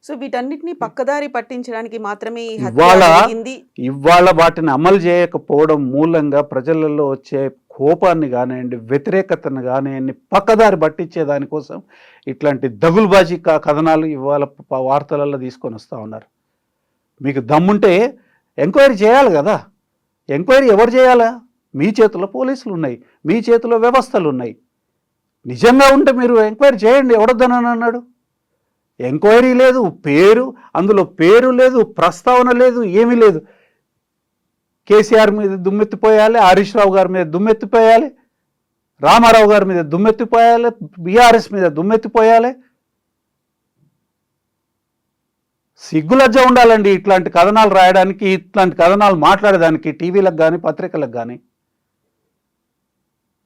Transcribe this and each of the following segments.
So వీటన్నిటిని పక్కదారి పట్టించడానికి మాత్రమే ఈ హత్య ఇవాళ జరిగింది. ఇవాళ వాటిని అమలు చేయకపోవడం మూలంగా ప్రజలలో వచ్చే కోపాన్ని కానివ్వండి, వ్యతిరేకతను కానివ్వండి, పక్కదారి పట్టించే దానికోసం ఇట్లాంటి దగులుబాజీ కథనాలు ఇవాళ వార్తలలో తీసుకొని వస్తూ ఉన్నారు. మీకు దమ్ముంటే ఎంక్వైరీ చేయాలి కదా. ఎంక్వైరీ ఎవరు చేయాలా? మీ చేతిలో పోలీసులు ఉన్నాయి, మీ చేతిలో వ్యవస్థలు ఉన్నాయి. నిజంగా ఉంటే మీరు ఎంక్వైరీ చేయండి, ఎవడొద్దనని అన్నాడు? ఎంక్వైరీ లేదు, అందులో పేరు లేదు, ప్రస్తావన లేదు, ఏమీ లేదు. కేసీఆర్ మీద దుమ్మెత్తిపోయాలి, హరీష్ రావు గారి మీద దుమ్మెత్తిపోయాలి, రామారావు గారి మీద దుమ్మెత్తిపోయాలి, బీఆర్ఎస్ మీద దుమ్మెత్తిపోయాలి. సిగ్గులజ్జ ఉండాలండి ఇట్లాంటి కథనాలు రాయడానికి, ఇట్లాంటి కథనాలు మాట్లాడడానికి, టీవీలకు కానీ పత్రికలకు కానీ.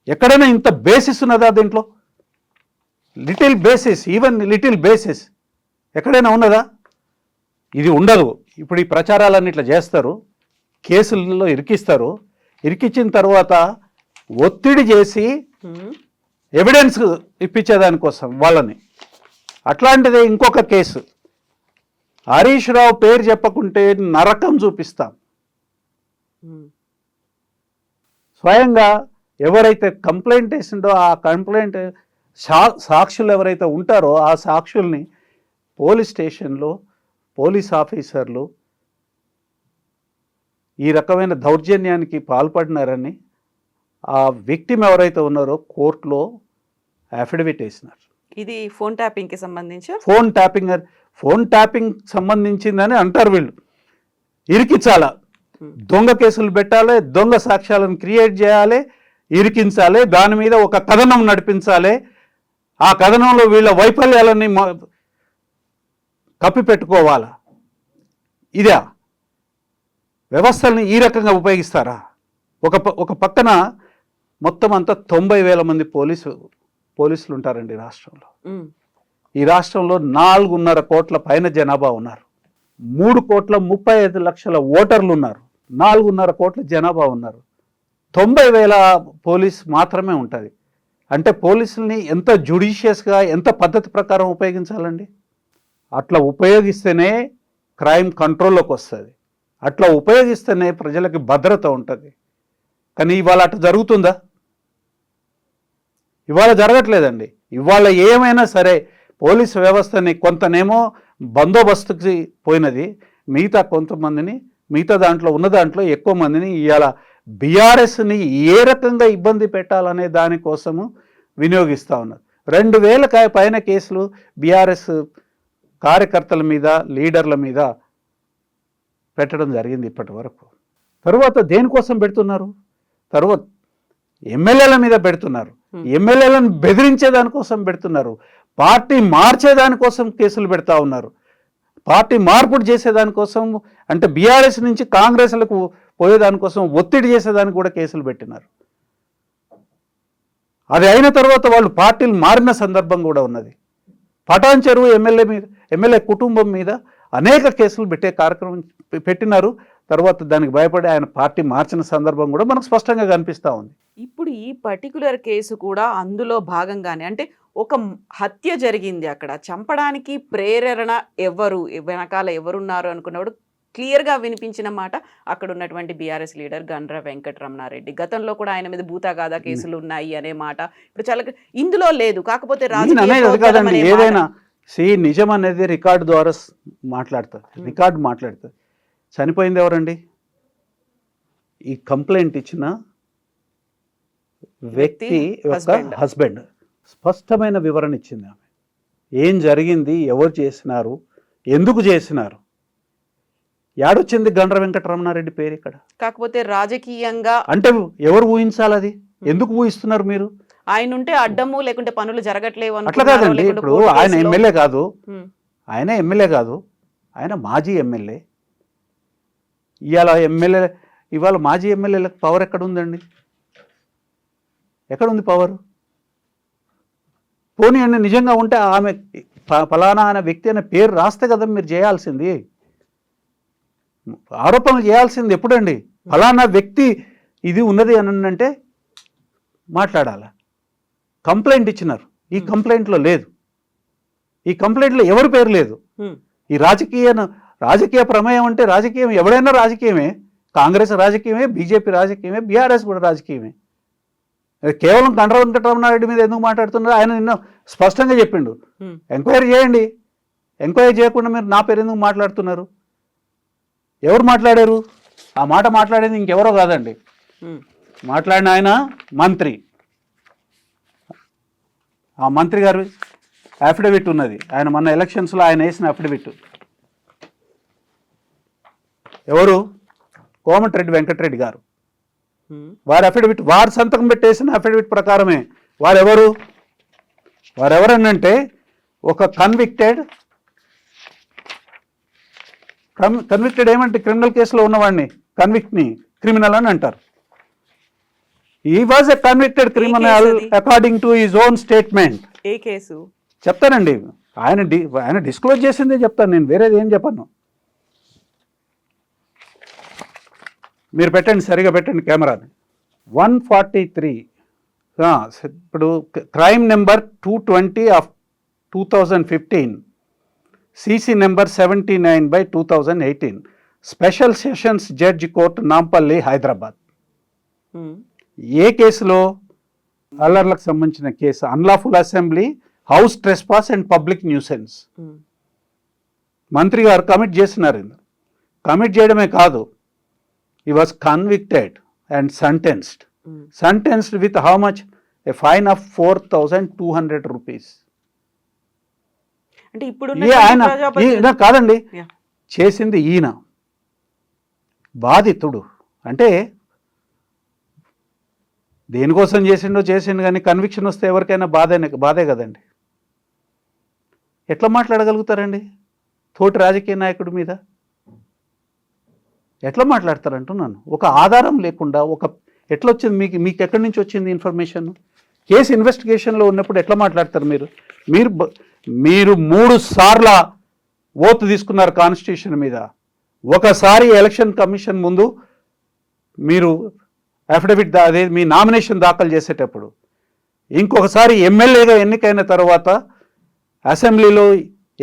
ఎక్కడైనా ఇంత బేసిస్ ఉన్నదా దీంట్లో? లిటిల్ బేసిస్ ఎక్కడైనా ఉన్నదా? ఇది ఉండదు. ఇప్పుడు ఈ ప్రచారాలన్నీ ఇట్లా చేస్తారు, కేసులలో ఇరికిస్తారు, ఇరికించిన తర్వాత ఒత్తిడి చేసి ఎవిడెన్స్ ఇప్పించేదానికోసం వాళ్ళని. అట్లాంటిదే ఇంకొక కేసు, హరీష్ రావు పేరు చెప్పకుంటే నరకం చూపిస్తాం. స్వయంగా ఎవరైతే కంప్లైంట్ వేసిండో ఆ కంప్లైంట్ సాక్షులు ఎవరైతే ఉంటారో ఆ సాక్షుల్ని పోలీస్ స్టేషన్లో పోలీస్ ఆఫీసర్లు ఈ రకమైన దౌర్జన్యానికి పాల్పడినారని ఆ విక్టిమ్ ఎవరైతే ఉన్నారో కోర్టులో అఫిడవిట్ వేసినారు. ఇది ఫోన్ ట్యాపింగ్కి సంబంధించి ఫోన్ ట్యాపింగ్ సంబంధించిందని అంటారు వీళ్ళు. ఇరికించాలా, దొంగ కేసులు పెట్టాలి, దొంగ సాక్ష్యాలను క్రియేట్ చేయాలి, ఇరికించాలి, దాని మీద ఒక కథనం నడిపించాలి, ఆ కథనంలో వీళ్ళ వైఫల్యాలని కప్పిపెట్టుకోవాలా. ఇదే వ్యవస్థల్ని ఈ రకంగా ఉపయోగిస్తారా? ఒక పక్కన మొత్తం అంతా 90,000 మంది పోలీసులు ఉంటారండి రాష్ట్రంలో. ఈ రాష్ట్రంలో 4.5 కోట్ల పైన జనాభా ఉన్నారు. 3,35,00,000 ఓటర్లు ఉన్నారు. 4.5 కోట్ల జనాభా ఉన్నారు. 90,000 పోలీస్ మాత్రమే ఉంటుంది. అంటే పోలీసుల్ని ఎంత జ్యుడిషియస్గా, ఎంత పద్ధతి ప్రకారం ఉపయోగించాలండి? అట్లా ఉపయోగిస్తేనే క్రైమ్ కంట్రోల్లోకి వస్తుంది, అట్లా ఉపయోగిస్తేనే ప్రజలకి భద్రత ఉంటుంది. కానీ ఇవాళ అట్లా జరుగుతుందా? ఇవాళ జరగట్లేదండి. ఇవాళ ఏమైనా సరే పోలీసు వ్యవస్థని కొంతనేమో బందోబస్తుకి పోయినది, మిగతా దాంట్లో ఉన్న దాంట్లో ఎక్కువ మందిని ఇవాళ బీఆర్ఎస్ని ఏ రకంగా ఇబ్బంది పెట్టాలనే దానికోసము వినియోగిస్తూ ఉన్నారు. 2,000 పైన కేసులు బీఆర్ఎస్ కార్యకర్తల మీద, లీడర్ల మీద పెట్టడం జరిగింది ఇప్పటి వరకు. తర్వాత దేనికోసం పెడుతున్నారు? తర్వాత ఎమ్మెల్యేల మీద పెడుతున్నారు, ఎమ్మెల్యేలను బెదిరించేదానికోసం పెడుతున్నారు, పార్టీ మార్చేదానికోసం కేసులు పెడతా ఉన్నారు, పార్టీ మార్పుడు చేసేదానికోసం, అంటే బీఆర్ఎస్ నుంచి కాంగ్రెస్లకు పోయేదానికోసం ఒత్తిడి చేసేదానికి కూడా కేసులు పెట్టినారు. అది అయిన తర్వాత వాళ్ళు పార్టీలు మారిన సందర్భం కూడా ఉన్నది. పటాన్ చెరువు ఎమ్మెల్యే కుటుంబం మీద అనేక కేసులు పెట్టే కార్యక్రమం పెట్టినారు. తర్వాత దానికి భయపడి ఆయన పార్టీ మార్చిన సందర్భం కూడా మనకు స్పష్టంగా కనిపిస్తూ ఉంది. ఇప్పుడు ఈ పర్టికులర్ కేసు కూడా అందులో భాగంగానే, అంటే ఒక హత్య జరిగింది, అక్కడ చంపడానికి ప్రేరణ వెనకాల ఎవరున్నారు అనుకున్నప్పుడు క్లియర్గా వినిపించిన మాట అక్కడ ఉన్నటువంటి బీఆర్ఎస్ లీడర్ గండ్ర వెంకటరమణారెడ్డి. గతంలో కూడా ఆయన మీద భూతాగాదా కేసులు ఉన్నాయి అనే మాట ఇప్పుడు చాలా ఇందులో లేదు. కాకపోతే ఏదైనా నిజం అనేది రికార్డు ద్వారా మాట్లాడుతుంది. చనిపోయింది ఎవరండి? ఈ కంప్లైంట్ ఇచ్చిన వ్యక్తి యొక్క హస్బెండ్. స్పష్టమైన వివరణ ఇచ్చింది ఆమె. ఏం జరిగింది, ఎవరు చేసినారు, ఎందుకు చేసినారు. యాడొచ్చింది గండ్ర వెంకటరమణారెడ్డి పేరు ఇక్కడ? కాకపోతే రాజకీయంగా అంటే ఎవరు ఊహించాలి? అది ఎందుకు ఊహిస్తున్నారు మీరు? ఆయన ఉంటే అడ్డము, లేకుంటే పనులు జరగట్లేవు. అట్లా కాదండి. ఇప్పుడు ఆయన ఎమ్మెల్యే కాదు, ఆయన మాజీ ఎమ్మెల్యే. ఇవాళ మాజీ ఎమ్మెల్యేలకు పవర్ ఎక్కడుందండి? ఎక్కడుంది పవర్? పోనీ అని నిజంగా ఉంటే ఆమె ఫలానా అనే వ్యక్తి అనే పేరు రాస్తే కదా మీరు చేయాల్సింది, ఆరోపణలు చేయాల్సింది ఎప్పుడండి? ఫలానా వ్యక్తి ఇది ఉన్నది అని అంటే మాట్లాడాల. కంప్లైంట్ ఇచ్చినారు, ఈ కంప్లైంట్లో లేదు, ఈ కంప్లైంట్లో ఎవరి పేరు లేదు. ఈ రాజకీయ ప్రమేయం అంటే రాజకీయం ఎవడైనా రాజకీయమే, కాంగ్రెస్ రాజకీయమే, బీజేపీ రాజకీయమే, బీఆర్ఎస్ కూడా రాజకీయమే. కేవలం గండ్ర వెంకటరమణారెడ్డి మీద ఎందుకు మాట్లాడుతున్నారు? ఆయన నిన్న స్పష్టంగా చెప్పిండు, ఎంక్వైరీ చేయండి. ఎంక్వైరీ చేయకుండా మీరు నా పేరు ఎందుకు మాట్లాడుతున్నారు? ఎవరు మాట్లాడారు? ఆ మాట మాట్లాడేది ఇంకెవరో కాదండి, మాట్లాడిన ఆయన మంత్రి. ఆ మంత్రి గారు అఫిడవిట్ ఉన్నది, ఆయన మొన్న ఎలక్షన్స్లో ఆయన వేసిన అఫిడవిట్. ఎవరు? కోమటిరెడ్డి వెంకటరెడ్డి గారు. వారి అఫిడవిట్, వారు సంతకం పెట్టేసిన అఫిడవిట్ ప్రకారమే. వారెవరనంటే ఒక కన్విక్టెడ్ ఏమంటే క్రిమినల్ కేసులో ఉన్నవాడిని కన్విక్ట్ని క్రిమినల్ అని అంటారు. ఈ was a convicted criminal according to his own statement. A case చెప్తానండి, ఆయన డిస్క్లోజ్ చేసిందే చెప్తాను, నేను వేరేది ఏం చెప్పను. మీరు పెట్టండి, సరిగా పెట్టండి కెమెరాని. 143 ఇప్పుడు crime number 220 of 2015, CC number 79/2018, special sessions judge court Nampally Hyderabad. ఏ కేసులో? అల్లర్లకు సంబంధించిన కేసు, unlawful assembly, house trespass and public nuisance. మంత్రి గారు కమిట్ చేసినారు. కమిట్ చేయడమే కాదు, he was convicted and sentenced with how much? A fine of 4,200 rupees. అంటే ఇప్పుడు ఈయన కాదండి, చేసింది ఈయన, బాధితుడు. అంటే దేనికోసం చేసిండు కానీ కన్విక్షన్ వస్తే ఎవరికైనా బాధే కదండి. ఎట్లా మాట్లాడగలుగుతారండి తోటి రాజకీయ నాయకుడి మీద? ఎట్లా మాట్లాడతారంటున్నాను. ఒక ఆధారం లేకుండా ఎట్లా వచ్చింది మీకు ఎక్కడి నుంచి వచ్చింది ఇన్ఫర్మేషన్? కేసు ఇన్వెస్టిగేషన్లో ఉన్నప్పుడు ఎట్లా మాట్లాడతారు మీరు 3 సార్ల ఓతు తీసుకున్నారు కాన్స్టిట్యూషన్ మీద. ఒకసారి ఎలక్షన్ కమిషన్ ముందు మీరు అఫిడవిట్ అదే మీ నామినేషన్ దాఖలు చేసేటప్పుడు, ఇంకొకసారి ఎమ్మెల్యేగా ఎన్నికైన తర్వాత అసెంబ్లీలో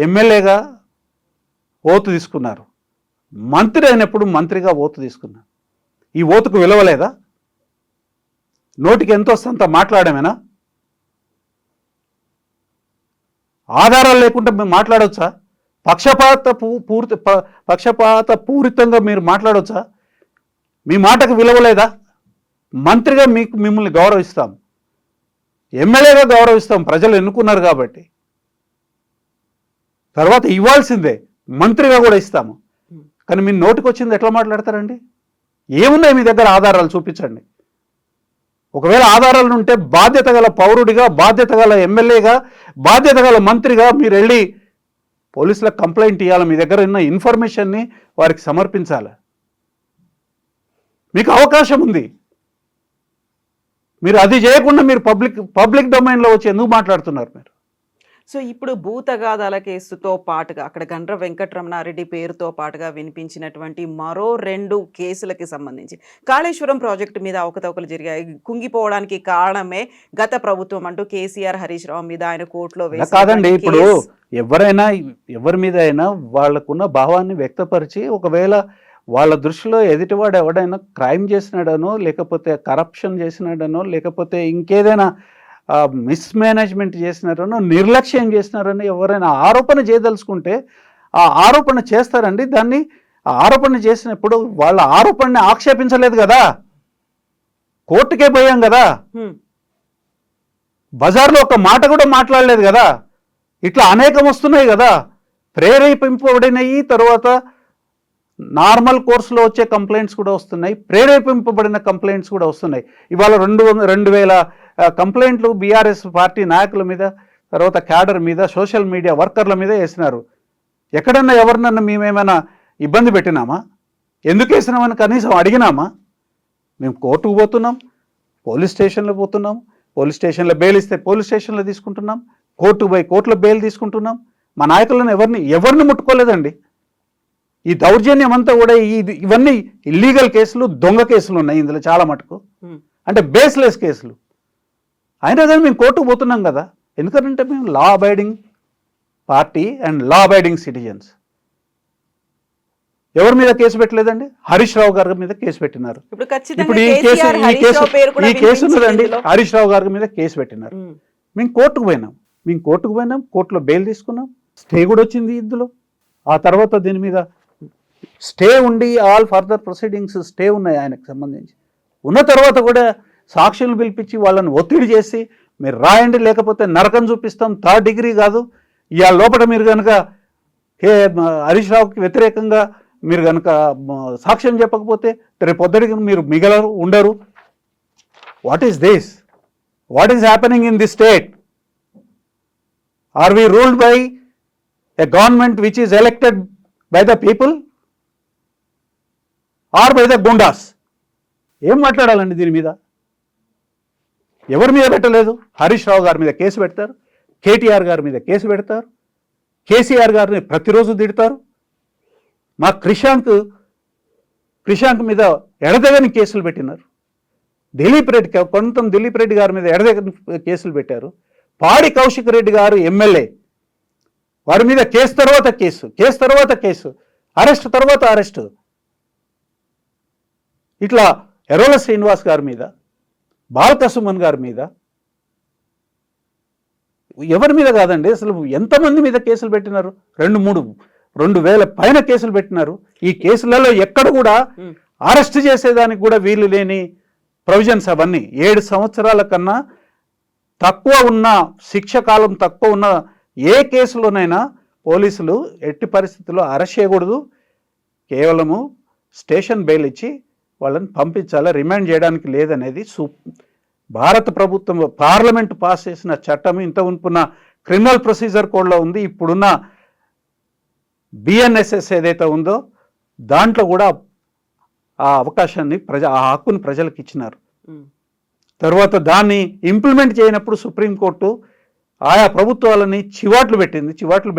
ఎమ్మెల్యేగా ఓతు తీసుకున్నారు. మంత్రి అయినప్పుడు మంత్రిగా ఓతు తీసుకున్నారు. ఈ ఓతుకు విలువలేదా? నోటికి ఎంత వస్తుందంత మాట్లాడమేనా? ఆధారాలు లేకుండా మేము మాట్లాడవచ్చా? పక్షపాత పూరితంగా మీరు మాట్లాడవచ్చా? మీ మాటకు విలువలేదా? మంత్రిగా మిమ్మల్ని గౌరవిస్తాం, ఎమ్మెల్యేగా గౌరవిస్తాం, ప్రజలు ఎన్నుకున్నారు కాబట్టి. తర్వాత ఇవ్వాల్సిందే, మంత్రిగా కూడా ఇస్తాము. కానీ మీ నోటికి వచ్చింది ఎట్లా మాట్లాడతారండి? ఏమున్నాయి మీ దగ్గర? ఆధారాలు చూపించండి. ఒకవేళ ఆధారాలు ఉంటే బాధ్యత గల పౌరుడిగా, బాధ్యత గల ఎమ్మెల్యేగా, బాధ్యత గల మంత్రిగా మీరు వెళ్ళి పోలీసులకు కంప్లైంట్ ఇవ్వాలి. మీ దగ్గర ఉన్న ఇన్ఫర్మేషన్ని వారికి సమర్పించాలి. మీకు అవకాశం ఉంది. మీరు అది చేయకుండా మీరు పబ్లిక్ డొమైన్లో వచ్చి ఎందుకు మాట్లాడుతున్నారు మీరు? సో ఇప్పుడు భూతగాదాల కేసుతో పాటుగా అక్కడ గండ్ర వెంకటరమణారెడ్డి పేరుతో పాటుగా వినిపించినటువంటి మరో 2 కేసులకి సంబంధించి కాళేశ్వరం ప్రాజెక్టు మీద అవకతవకలు జరిగాయి. కుంగిపోవడానికి కారణమే గత ప్రభుత్వం అంటూ కేసీఆర్, హరీష్ రావు మీద ఆయన కోర్టులో కాదండి. ఇప్పుడు ఎవరి మీద అయినా వాళ్ళకున్న భావాన్ని వ్యక్తపరిచి, ఒకవేళ వాళ్ళ దృష్టిలో ఎదుటివాడు ఎవడైనా క్రైమ్ చేసినాడనో, లేకపోతే కరప్షన్ చేసినాడనో, లేకపోతే ఇంకేదైనా మిస్మేనేజ్మెంట్ చేసినారనో, నిర్లక్ష్యం చేసినారనో ఎవరైనా ఆరోపణ చేయదలుచుకుంటే ఆ ఆరోపణ చేస్తారండి. దాన్ని ఆరోపణ చేసినప్పుడు వాళ్ళ ఆరోపణని ఆక్షేపించలేదు కదా, కోర్టుకే పోయాం కదా, బజార్లో ఒక మాట కూడా మాట్లాడలేదు కదా. ఇట్లా అనేకం వస్తున్నాయి కదా, ప్రేరేపింపబడినవి, తర్వాత నార్మల్ కోర్సులో వచ్చే కంప్లైంట్స్ కూడా వస్తున్నాయి, ప్రేరేపింపబడిన కంప్లైంట్స్ కూడా వస్తున్నాయి. ఇవాళ 2,000 కంప్లైంట్లు బీఆర్ఎస్ పార్టీ నాయకుల మీద, తర్వాత క్యాడర్ మీద, సోషల్ మీడియా వర్కర్ల మీద వేసినారు. ఎక్కడన్నా ఎవరినన్నా మేమేమైనా ఇబ్బంది పెట్టినామా? ఎందుకు వేసినామని కనీసం అడిగినామా? మేము కోర్టుకు పోతున్నాం, పోలీస్ స్టేషన్లో పోతున్నాం, పోలీస్ స్టేషన్లో బెయిల్ ఇస్తే పోలీస్ స్టేషన్లో తీసుకుంటున్నాం, కోర్టుకు పోయి కోర్టులో బెయిల్ తీసుకుంటున్నాం. మా నాయకులను ఎవరిని ముట్టుకోలేదండి. ఈ దౌర్జన్యం అంతా కూడా ఇవన్నీ ఇల్లీగల్ కేసులు, దొంగ కేసులు ఉన్నాయి ఇందులో చాలా మటుకు, అంటే బేస్లెస్ కేసులు. అయినా కానీ మేము కోర్టుకు పోతున్నాం కదా. ఎందుకంటే మేము law abiding party and law abiding citizens. ఎవరి మీద కేసు పెట్టలేదండి? హరీష్ రావు గారి మీద కేసు పెట్టినారు. ఇప్పుడు ఖచ్చితంగా ఇప్పుడు కేసీఆర్, హరీష్ రావు పేరు కూడా ఈ కేసు ఉన్నదండి, వినిపించింది ఇందులో. హరీష్ రావు గారి మీద కేసు పెట్టినారు. మేము కోర్టుకు పోయినాం, కోర్టులో బెయిల్ తీసుకున్నాం, స్టే కూడా వచ్చింది ఇందులో. ఆ తర్వాత దీని మీద స్టే ఉండి ఆల్ ఫర్దర్ ప్రొసీడింగ్స్ స్టే ఉన్నాయి ఆయనకు సంబంధించి. ఉన్న తర్వాత కూడా సాక్షులను పిలిపించి వాళ్ళని ఒత్తిడి చేసి మీరు రాయండి, లేకపోతే నరకం చూపిస్తాం, 3rd డిగ్రీ కాదు, ఇవాళ లోపల మీరు కనుక హరీష్ రావుకి వ్యతిరేకంగా మీరు కనుక సాక్ష్యం చెప్పకపోతే రేపు పొద్దుడికి మీరు మిగలరు, ఉండరు. What is this? What is happening in this state? Are we ruled by a government which is elected by the people or by the goondas? ఏం మాట్లాడాలండి దీని మీద? ఎవరి మీద పెట్టలేదు? హరీష్ రావు గారి మీద కేసు పెడతారు, కేటీఆర్ గారి మీద కేసు పెడతారు, కేసీఆర్ గారిని ప్రతిరోజు తిడతారు. మా క్రిషాంక్ మీద ఎడదగని కేసులు పెట్టినారు. కొంతం దిలీప్ రెడ్డి గారి మీద ఎడదగని కేసులు పెట్టారు. పాడి కౌశిక్ రెడ్డి గారు ఎమ్మెల్యే, వారి మీద కేసు తర్వాత కేసు, అరెస్ట్ తర్వాత అరెస్టు. ఇట్లా ఎర్రోల శ్రీనివాస్ గారి మీద, బాలకసుమన్ గారి మీద, ఎవరి మీద కాదండి, అసలు ఎంతమంది మీద కేసులు పెట్టినారు? 2,000 పైన కేసులు పెట్టినారు. ఈ కేసులలో ఎక్కడ కూడా అరెస్ట్ చేసేదానికి కూడా వీలు లేని ప్రొవిజన్స్ అవన్నీ. 7 సంవత్సరాల కన్నా తక్కువ ఉన్న శిక్ష కాలం తక్కువ ఉన్న ఏ కేసులోనైనా పోలీసులు ఎట్టి పరిస్థితుల్లో అరెస్ట్ చేయకూడదు. కేవలము స్టేషన్ బెయిల్ ఇచ్చి వాళ్ళని పంపించాలి, రిమాండ్ చేయడానికి లేదనేది భారత ప్రభుత్వం పార్లమెంట్ పాస్ చేసిన చట్టం. ఇంత ఉన్న క్రిమినల్ ప్రొసీజర్ కోడ్లో ఉంది. ఇప్పుడున్న బిఎన్ఎస్ఎస్ ఏదైతే ఉందో దాంట్లో కూడా ఆ అవకాశాన్ని ఆ హక్కును ప్రజలకు ఇచ్చినారు. తర్వాత దాన్ని ఇంప్లిమెంట్ చేయనప్పుడు సుప్రీంకోర్టు ఆయా ప్రభుత్వాలని చివాట్లు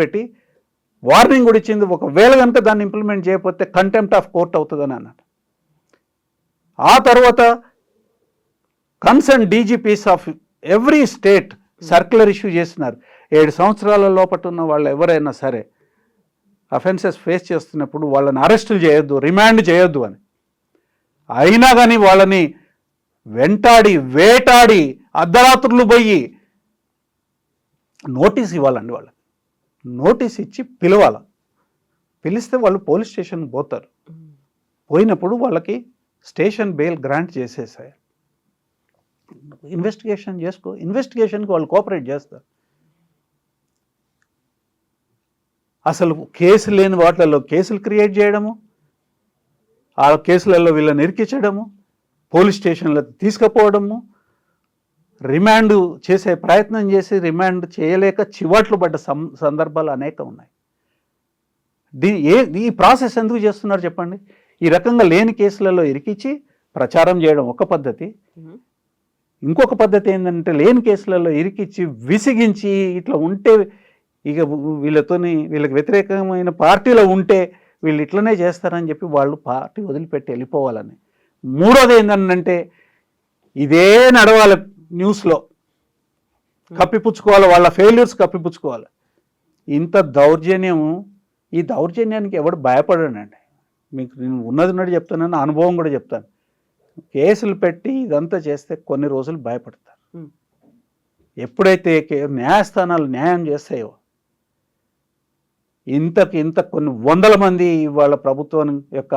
పెట్టి వార్నింగ్ కూడా ఇచ్చింది. ఒకవేళ కనుక దాన్ని ఇంప్లిమెంట్ చేయకపోతే కంటెంప్ట్ ఆఫ్ కోర్ట్ అవుతుందని అన్నట్టు. ఆ తర్వాత concern DGP's of every state circular issue చేస్తున్నారు. 7 సంవత్సరాల లోపల ఉన్న వాళ్ళు ఎవరైనా సరే అఫెన్సెస్ ఫేస్ చేస్తున్నప్పుడు వాళ్ళని అరెస్టులు చేయొద్దు, రిమాండ్ చేయొద్దు అని. అయినా కానీ వాళ్ళని వేటాడి అర్ధరాత్రులు పోయి నోటీస్ ఇవ్వాలండి. వాళ్ళకి నోటీస్ ఇచ్చి పిలిస్తే వాళ్ళు పోలీస్ స్టేషన్ పోతారు. పోయినప్పుడు వాళ్ళకి స్టేషన్ బెయిల్ గ్రాంట్ చేసేసాయి. ఇన్వెస్టిగేషన్కి వాళ్ళు కోఆపరేట్ చేస్తారు. అసలు కేసు లేని వాటిలలో కేసులు క్రియేట్ చేయడము, ఆ కేసులలో వీళ్ళని ఇరికించడము, పోలీస్ స్టేషన్లకు తీసుకుపోవడము, రిమాండ్ చేసే ప్రయత్నం చేసి రిమాండ్ చేయలేక చివాట్లు పడ్డ సందర్భాలు అనేక ఉన్నాయి. ఈ ప్రాసెస్ ఎందుకు చేస్తున్నారు చెప్పండి? ఈ రకంగా లేని కేసులలో ఇరికించి ప్రచారం చేయడం ఒక పద్ధతి. ఇంకొక పద్ధతి ఏంటంటే లేని కేసులలో ఇరికించి విసిగించి ఇట్లా ఉంటే ఇక వీళ్ళకి వ్యతిరేకమైన పార్టీలో ఉంటే వీళ్ళు ఇట్లనే చేస్తారని చెప్పి వాళ్ళు పార్టీ వదిలిపెట్టి వెళ్ళిపోవాలని. మూడోది ఏంటంటే ఇదే నడవాలి, న్యూస్లో కప్పిపుచ్చుకోవాలి, వాళ్ళ ఫెయిల్యూర్స్ కప్పిపుచ్చుకోవాలి. ఇంత దౌర్జన్యము, ఈ దౌర్జన్యానికి ఎవడు భయపడనండి. మీకు నేను ఉన్నది చెప్తానని అనుభవం కూడా చెప్తాను. కేసులు పెట్టి ఇదంతా చేస్తే కొన్ని రోజులు భయపడతారు. ఎప్పుడైతే న్యాయస్థానాలు న్యాయం చేస్తాయో ఇంత కొన్ని వందల మంది వాళ్ళ ప్రభుత్వం యొక్క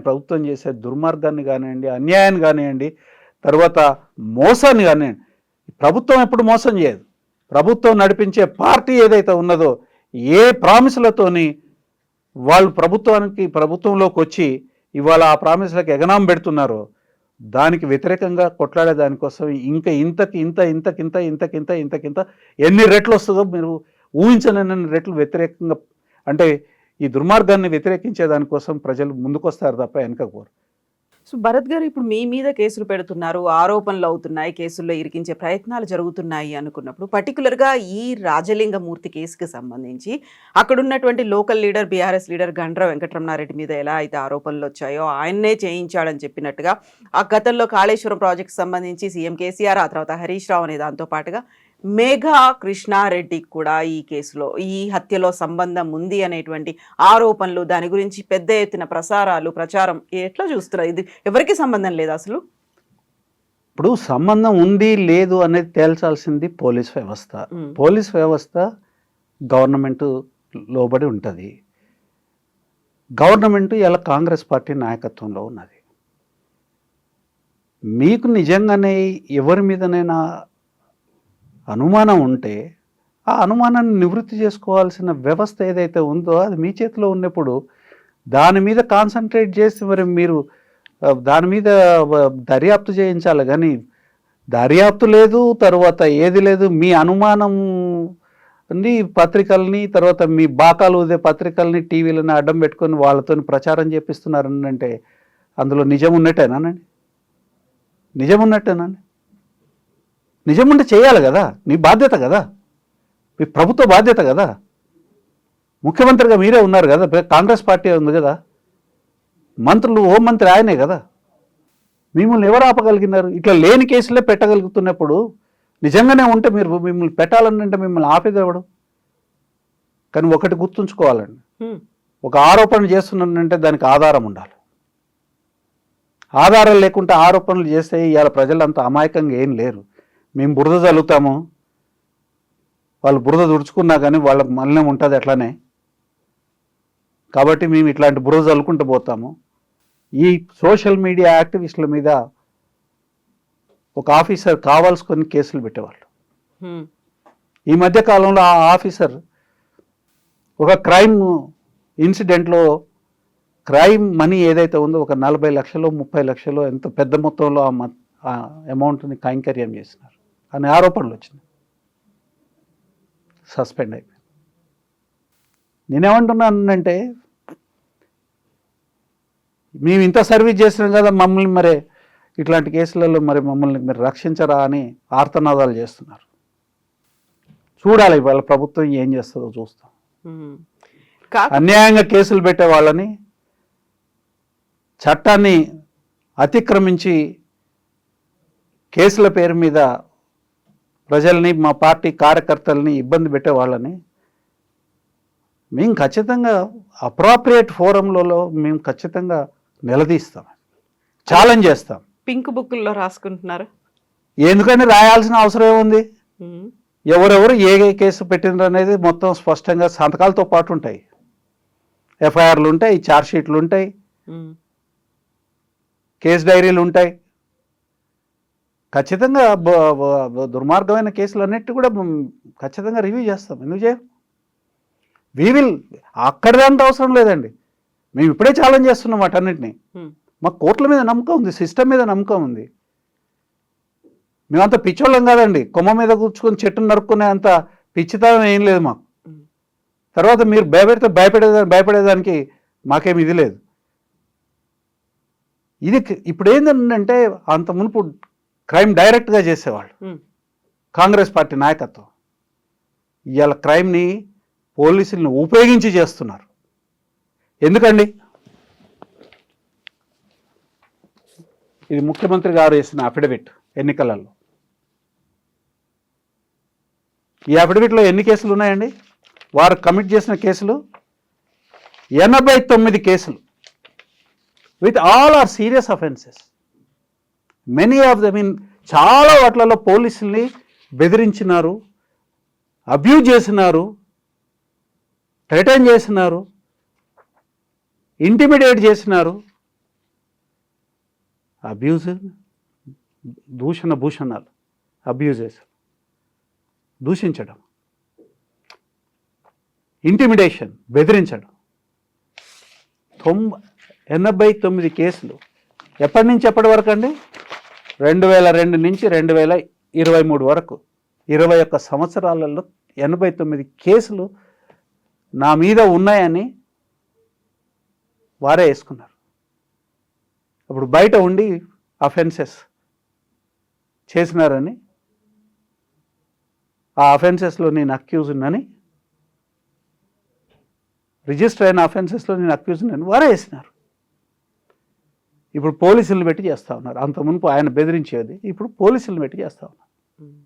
ప్రభుత్వం చేసే దుర్మార్గాన్ని కానివ్వండి, అన్యాయాన్ని కానివ్వండి, తర్వాత మోసాన్ని కానివ్వండి. ప్రభుత్వం ఎప్పుడు మోసం చేయదు. ప్రభుత్వం నడిపించే పార్టీ ఏదైతే ఉన్నదో ఏ ప్రామిసులతోని వాళ్ళు ప్రభుత్వంలోకి వచ్చి ఇవాళ ఆ ప్రామిసులకు ఎగనాం పెడుతున్నారో దానికి వ్యతిరేకంగా కొట్లాడే దానికోసం ఇంకా ఇంతకింత ఎన్ని రెట్లు వస్తుందో మీరు ఊహించలేని రెట్లు వ్యతిరేకంగా, అంటే ఈ దుర్మార్గాన్ని వ్యతిరేకించే దానికోసం ప్రజలు ముందుకొస్తారు తప్ప వెనకపోరు. సో భరత్ గారు, ఇప్పుడు మీ మీద కేసులు పెడుతున్నారు, ఆరోపణలు అవుతున్నాయి, కేసుల్లో ఇరికించే ప్రయత్నాలు జరుగుతున్నాయి అనుకున్నప్పుడు పర్టికులర్గా ఈ రాజలింగమూర్తి కేసుకి సంబంధించి అక్కడ ఉన్నటువంటి local leader, BRS leader Gandra Venkataramana Reddy మీద ఎలా అయితే ఆరోపణలు వచ్చాయో ఆయన్నే చేయించాడని చెప్పినట్టుగా, ఆ గతంలో కాళేశ్వరం ప్రాజెక్ట్ సంబంధించి సీఎం కేసీఆర్, ఆ తర్వాత హరీష్ రావు అనే దాంతో పాటుగా మేఘా కృష్ణారెడ్డికి కూడా ఈ కేసులో ఈ హత్యలో సంబంధం ఉంది అనేటువంటి ఆరోపణలు, దాని గురించి పెద్ద ఎత్తున ప్రచారం ఎట్లా చూస్తున్నారు? ఇది ఎవరికి సంబంధం లేదు అసలు. ఇప్పుడు సంబంధం ఉంది లేదు అనేది తేల్చాల్సింది పోలీస్ వ్యవస్థ. పోలీస్ వ్యవస్థ గవర్నమెంట్ లోబడి ఉంటుంది. గవర్నమెంట్ ఇలా కాంగ్రెస్ పార్టీ నాయకత్వంలో ఉన్నది. మీకు నిజంగానే ఎవరి మీదనైనా అనుమానం ఉంటే ఆ అనుమానాన్ని నివృత్తి చేసుకోవాల్సిన వ్యవస్థ ఏదైతే ఉందో అది మీ చేతిలో ఉన్నప్పుడు దాని మీద కాన్సన్ట్రేట్ చేసి మరి మీరు దాని మీద దర్యాప్తు చేయించాలి. కానీ దర్యాప్తు లేదు, తర్వాత ఏది లేదు. మీ అనుమానం పత్రికల్ని, తర్వాత మీ బాకాలు ఉదే పత్రికల్ని, టీవీలని అడ్డం పెట్టుకొని వాళ్ళతో ప్రచారం చేపిస్తున్నారంటే అందులో నిజం ఉన్నట్టేనానండి? నిజం ఉన్నట్టేనండి? నిజం ఉంటే చేయాలి కదా, నీ బాధ్యత కదా, మీ ప్రభుత్వ బాధ్యత కదా. ముఖ్యమంత్రిగా మీరే ఉన్నారు కదా, కాంగ్రెస్ పార్టీ ఉంది కదా, మంత్రులు హోంమంత్రి ఆయనే కదా. మిమ్మల్ని ఎవరు ఆపగలిగినారు? ఇట్లా లేని కేసులే పెట్టగలుగుతున్నప్పుడు నిజంగానే ఉంటే మిమ్మల్ని పెట్టాలంటే మిమ్మల్ని ఆపేదేవాడు. కానీ ఒకటి గుర్తుంచుకోవాలండి, ఒక ఆరోపణ చేస్తున్నానంటే దానికి ఆధారం ఉండాలి. ఆధారం లేకుంటే ఆరోపణలు చేస్తే ఇవాళ ప్రజలు అంత అమాయకంగా ఏం లేరు. మేము బురద చల్లుతాము, వాళ్ళు బురద దుడుచుకున్నా కానీ వాళ్ళకి మలినం ఉంటుంది అట్లానే. కాబట్టి మేము ఇట్లాంటి బురద చల్లుకుంటూ పోతాము. ఈ సోషల్ మీడియా యాక్టివిస్టుల మీద ఒక ఆఫీసర్ కావాల్సుకొని కేసులు పెట్టేవాళ్ళు. ఈ మధ్య కాలంలో ఆ ఆఫీసర్ ఒక క్రైమ్ ఇన్సిడెంట్లో క్రైమ్ మనీ ఏదైతే ఉందో ఒక 40 లక్షలు 30 లక్షలు ఎంత పెద్ద మొత్తంలో ఆ అమౌంట్ని కైంకర్యం చేసినారు అనే ఆరోపణలు వచ్చినాయి. సస్పెండ్ అయిపోయింది. నేనేమంటున్నానంటే మేము ఇంత సర్వీస్ చేసినాం కదా, మమ్మల్ని మరి ఇట్లాంటి కేసులలో మరి మమ్మల్ని మీరు రక్షించరా అని ఆర్తనాదాలు చేస్తున్నారు. చూడాలి వాళ్ళ ప్రభుత్వం ఏం చేస్తుందో చూస్తాం. అన్యాయంగా కేసులు పెట్టే వాళ్ళని, చట్టాన్ని అతిక్రమించి కేసుల పేరు మీద ప్రజల్ని, మా పార్టీ కార్యకర్తల్ని ఇబ్బంది పెట్టే వాళ్ళని మేము ఖచ్చితంగా అప్రాప్రియేట్ ఫోరంలలో మేము ఖచ్చితంగా నిలదీస్తాం, ఛాలెంజ్ చేస్తాం. పింక్ బుక్లో రాసుకుంటున్నారు. ఎందుకని రాయాల్సిన అవసరం ఏముంది? ఎవరెవరు ఏ కేసు పెట్టినారు అనేది మొత్తం స్పష్టంగా సంతకాలతో పాటు ఉంటాయి. ఎఫ్ఐఆర్లు ఉంటాయి, ఛార్జ్ షీట్లు ఉంటాయి, కేసు డైరీలు ఉంటాయి. ఖచ్చితంగా దుర్మార్గమైన కేసులు అన్నిటి కూడా ఖచ్చితంగా రివ్యూ చేస్తాం. ఎందుకు చేయం? అక్కడిదంత అవసరం లేదండి. మేము ఇప్పుడే ఛాలెంజ్ చేస్తున్నాం వాటన్నిటిని. మాకు కోర్టుల మీద నమ్మకం ఉంది, సిస్టమ్ మీద నమ్మకం ఉంది. మేమంత పిచ్చోళ్ళం కాదండి. కొమ్మ మీద కూర్చుకొని చెట్టును నరుక్కునే అంత పిచ్చితనం ఏం లేదు మాకు. తర్వాత మీరు భయపడేదానికి మాకేమి ఇది లేదు. ఇది ఇప్పుడు ఏంటంటే అంత మునుపు క్రైమ్ డైరెక్ట్గా చేసేవాళ్ళు కాంగ్రెస్ పార్టీ నాయకత్వం. ఇవాళ క్రైమ్ని పోలీసుల్ని ఉపయోగించి చేస్తున్నారు. ఎందుకండి? ఇది ముఖ్యమంత్రి గారు వేసిన అఫిడవిట్ ఎన్నికలలో. ఈ అఫిడవిట్లో ఎన్ని కేసులు ఉన్నాయండి? వారు కమిట్ చేసిన కేసులు 89 కేసులు. With all are serious offences. Many of them చాలా వాటిలలో పోలీసుల్ని బెదిరించినారు, అబ్యూజ్ చేసినారు, థ్రెటన్ చేసినారు, ఇంటిమిడేట్ చేసినారు. అబ్యూజ్, భూషణాలు, అబ్యూజెస్, దూషించడం, ఇంటిమిడేషన్, బెదిరించడం. 89 కేసులు. ఎప్పటి నుంచి ఎప్పటి వరకు అండి? 2002 నుంచి 2023 వరకు 21 సంవత్సరాలలో 89 కేసులు నా మీద ఉన్నాయని వారే వేసుకున్నారు. అప్పుడు బయట ఉండి అఫెన్సెస్ చేసినారని, ఆ అఫెన్సెస్లో నేను అక్యూజ్ ఉన్నాని, రిజిస్టర్ అయిన అఫెన్సెస్లో నేను అక్యూజ్ ఉన్నాను వారే వేసినారు. ఇప్పుడు పోలీసులను పెట్టి చేస్తూ ఉన్నారు. అంత మునుపు ఆయన బెదిరించేది, ఇప్పుడు పోలీసులను పెట్టి చేస్తూ ఉన్నారు.